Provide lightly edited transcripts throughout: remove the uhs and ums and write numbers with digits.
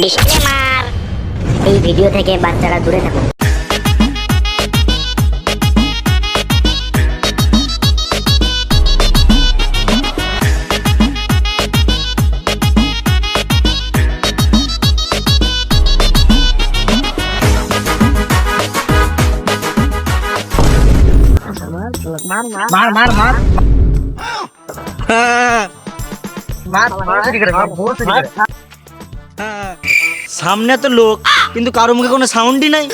Disclaimer, এই video থেকে বাচ্চারা দূরে থাকুন। মার মার মার সামনে তো লোক কিন্তু কারো মুখে কোনো সাউন্ডই নাই।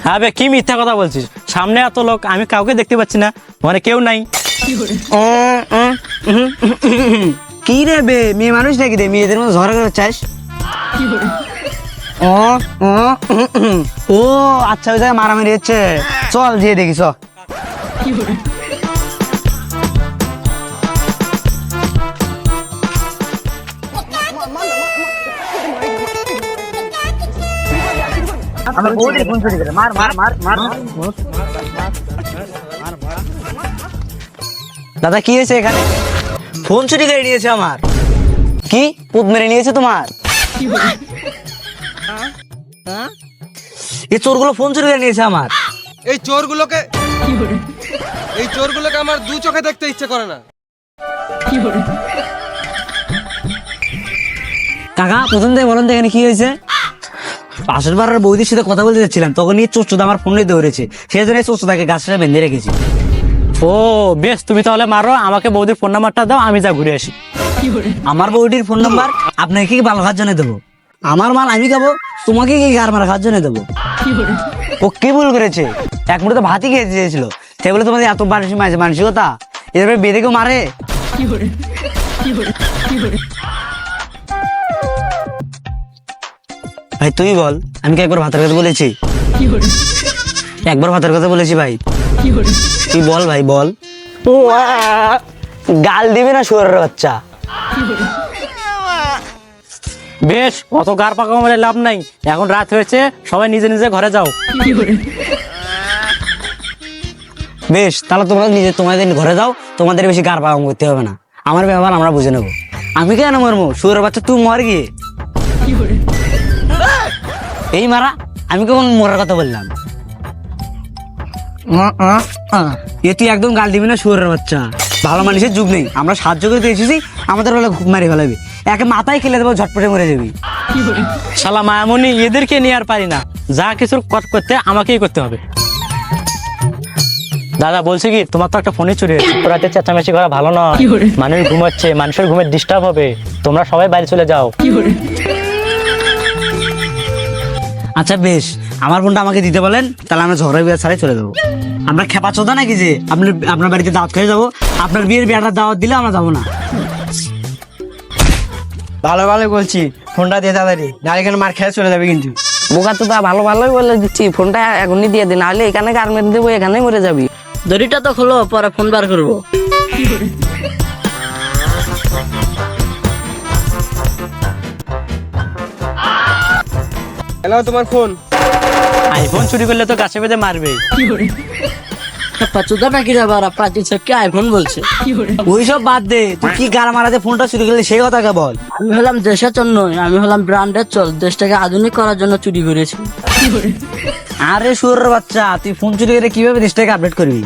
হ্যাঁ বে, কি মিথ্যা কথা বলছিস? সামনে এত লোক, আমি কাউকে দেখতে পাচ্ছি না, মানে কেউ নাই। কি রে বে, মেয়ে মানুষ নাকি রে, মেয়েদের মতো ঝগড়া করে চাস? ও আচ্ছা, ওই জায়গায় মারামারি হচ্ছে, চল যেয়ে দেখি চ। আমার বউদের ফোন চুরি করে, মার মার মার মার। দাদা কি হয়েছে এখানে? ফোন চুরি করে নিয়েছে আমার। কি পুত মেরে নিয়েছে তোমার? এই চোরগুলো ফোন চুরি করে নিয়েছে আমার। এই চোরগুলোকে আমার দু চোখে দেখতে ইচ্ছে করে না। কাকা প্রথম থেকে বলেন তো এখানে কি হয়েছে? পাশের বাড়ির বৌদির সাথে কথা বলতে যাচ্ছিলাম, তখন এই চোরচোদা আমার ফোন নিয়ে দৌড়েছে, সেই জন্য চোরচোদাকে গাছটা বেঁধে রেখেছি। ও বেশ, তুমি তাহলে মারো, আমাকে বৌদির ফোন নাম্বারটা দাও, আমি যা ঘুরে আসি। আমার বৌদির ফোন নাম্বার আপনাকে কি ভালো খাওয়ার জন্য দেবো? আমার মাল আমি খাবো, তোমাকে কি গার মারা খাওয়ার জন্য দেবো? ও কি ভুল করেছে? এক মুহূর্তে ভাতই খেয়ে চেয়েছিল, সে বলে তোমাদের এত মানসিকতা, এভাবে বেঁধে কেউ মারে? ভাই তুই বল, আমি কি একবার ভাতের কথা বলেছি? একবার ভাতের কথা বলেছি ভাই? তুই বল ভাই বল। গাল দিবি না শুয়োরের বাচ্চা? বেশ, অত গার পাকা মারে লাভ নাই, এখন রাত হয়েছে, সবাই নিজে নিজে ঘরে যাও। বেশ, তাহলে তোমরা তোমাদের ঘরে যাও, তোমাদের বেশি গার পাকাম করতে হবে না, আমার ব্যাপার আমরা বুঝে নেবো। আমি কেন মরবো? শুয়োরের বাচ্চা তুই মর গিয়ে। এই মারা, আমি কখন মরার কথা বললাম? এ তুই একদম গাল দিবি না শুয়োরের বাচ্চা, ভালো মানুষের যুগ নেই, আমরা সাহায্য করতে এসেছি, আমাদের বেলা খুব মারি ফেলাবি, একে মাথায় খেলে দেবো, ঝটপটে মরে যাবি। শালা মায়ামণি, এদেরকে নিয়ে আর পারি না, যা কিছুর করতে আমাকেই করতে হবে। দাদা বলছি কি, তোমার তো একটা ফোনে চুরি হয়েছে, রাতে চেঁচামেচি করা ভালো নয়, মানুষ ঘুমাচ্ছে, মানুষের ঘুমের ডিস্টার্ব হবে, তোমরা সবাই বাড়ি চলে যাও। আচ্ছা বেশ, আমার ফোনটা আমাকে দিতে বলেন, তাহলে আমরা ঝগড়া বিয়ে ছাড়াই চলে যাবো। আমরা খেপা চোদা নাকি যে আপনার বাড়িতে দাওয়াত খেয়ে যাবো? আপনার বিয়েটার দাওয়াত দিলে আমরা যাবো না। ভালো ভালো বলছি, ফোনটা দিয়ে তাড়াতাড়ি, নাহলে এখানে মার খেয়ে চলে যাবে কিন্তু। বোকা তো তা ভালো ভালোই বলে দিচ্ছি, ফোনটা এখনই দিয়ে দিন, নাহলে এখানে গার মেরে দেবো, এখানেই মরে যাবি। দড়িটা তো খোলো, পরে ফোন বার করবো। হ্যালো, তোমার ফোন। আইফোন চুরি করলে তো গাছে বেঁধে মারবে। পাচুদা নাকি যাবার প্রাচীন সবকে আইফোন বলছে। ওইসব বাদ দে, তুই কি গার মারাতে ফোনটা চুরি করলে সেই কথাকে বল। আমি হলাম দেশের জন্য, আমি হলাম ব্র্যান্ডের চল, দেশটাকে আধুনিক করার জন্য চুরি করেছি। আরে শুয়োরের বাচ্চা, তুই ফোন চুরি করে কিভাবে দেশটাকে আপডেট করবি?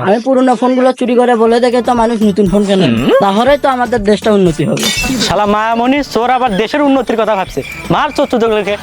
আমি পুরোনো ফোনগুলো চুরি করে বলে দেখে তো মানুষ নতুন ফোন কেনে, তাহলে তো আমাদের দেশটা উন্নতি হবে। শালা মায়ামণি, চোর আবার দেশের উন্নতির কথা ভাবছে, মার চোরকে।